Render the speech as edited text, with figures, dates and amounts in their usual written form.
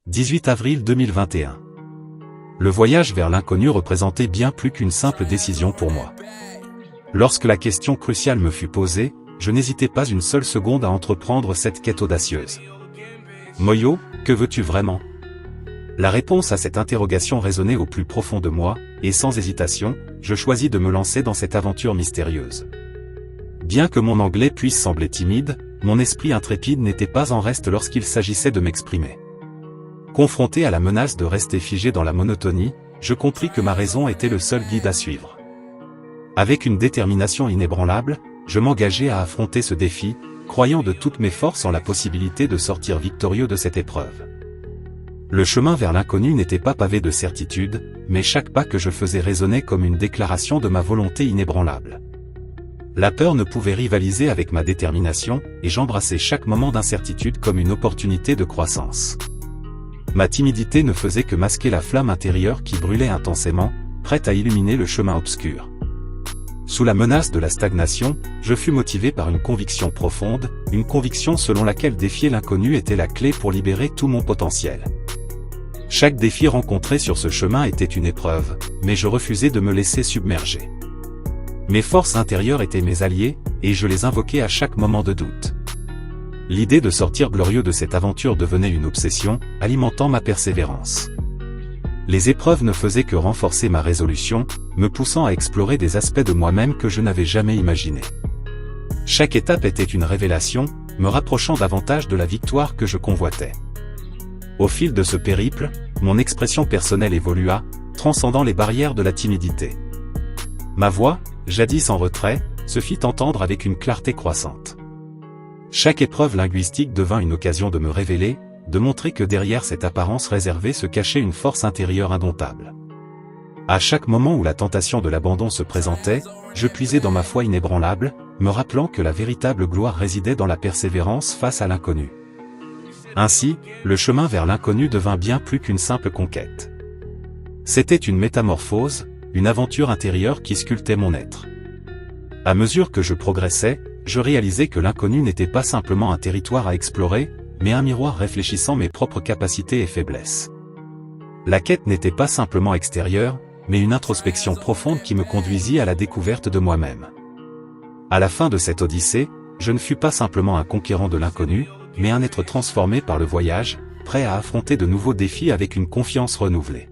18 avril 2021. Le voyage vers l'inconnu représentait bien plus qu'une simple décision pour moi. Lorsque la question cruciale me fut posée, je n'hésitais pas une seule seconde à entreprendre cette quête audacieuse. Moyo, que veux-tu vraiment? La réponse à cette interrogation résonnait au plus profond de moi, et sans hésitation, je choisis de me lancer dans cette aventure mystérieuse. Bien que mon anglais puisse sembler timide, mon esprit intrépide n'était pas en reste lorsqu'il s'agissait de m'exprimer. Confronté à la menace de rester figé dans la monotonie, je compris que ma raison était le seul guide à suivre. Avec une détermination inébranlable, je m'engageai à affronter ce défi, croyant de toutes mes forces en la possibilité de sortir victorieux de cette épreuve. Le chemin vers l'inconnu n'était pas pavé de certitudes, mais chaque pas que je faisais résonnait comme une déclaration de ma volonté inébranlable. La peur ne pouvait rivaliser avec ma détermination, et j'embrassais chaque moment d'incertitude comme une opportunité de croissance. Ma timidité ne faisait que masquer la flamme intérieure qui brûlait intensément, prête à illuminer le chemin obscur. Sous la menace de la stagnation, je fus motivé par une conviction profonde, une conviction selon laquelle défier l'inconnu était la clé pour libérer tout mon potentiel. Chaque défi rencontré sur ce chemin était une épreuve, mais je refusais de me laisser submerger. Mes forces intérieures étaient mes alliés, et je les invoquais à chaque moment de doute. L'idée de sortir glorieux de cette aventure devenait une obsession, alimentant ma persévérance. Les épreuves ne faisaient que renforcer ma résolution, me poussant à explorer des aspects de moi-même que je n'avais jamais imaginés. Chaque étape était une révélation, me rapprochant davantage de la victoire que je convoitais. Au fil de ce périple, mon expression personnelle évolua, transcendant les barrières de la timidité. Ma voix, jadis en retrait, se fit entendre avec une clarté croissante. Chaque épreuve linguistique devint une occasion de me révéler, de montrer que derrière cette apparence réservée se cachait une force intérieure indomptable. À chaque moment où la tentation de l'abandon se présentait, je puisais dans ma foi inébranlable, me rappelant que la véritable gloire résidait dans la persévérance face à l'inconnu. Ainsi, le chemin vers l'inconnu devint bien plus qu'une simple conquête. C'était une métamorphose, une aventure intérieure qui sculptait mon être. À mesure que je progressais, je réalisais que l'inconnu n'était pas simplement un territoire à explorer, mais un miroir réfléchissant mes propres capacités et faiblesses. La quête n'était pas simplement extérieure, mais une introspection profonde qui me conduisit à la découverte de moi-même. À la fin de cette odyssée, je ne fus pas simplement un conquérant de l'inconnu, mais un être transformé par le voyage, prêt à affronter de nouveaux défis avec une confiance renouvelée.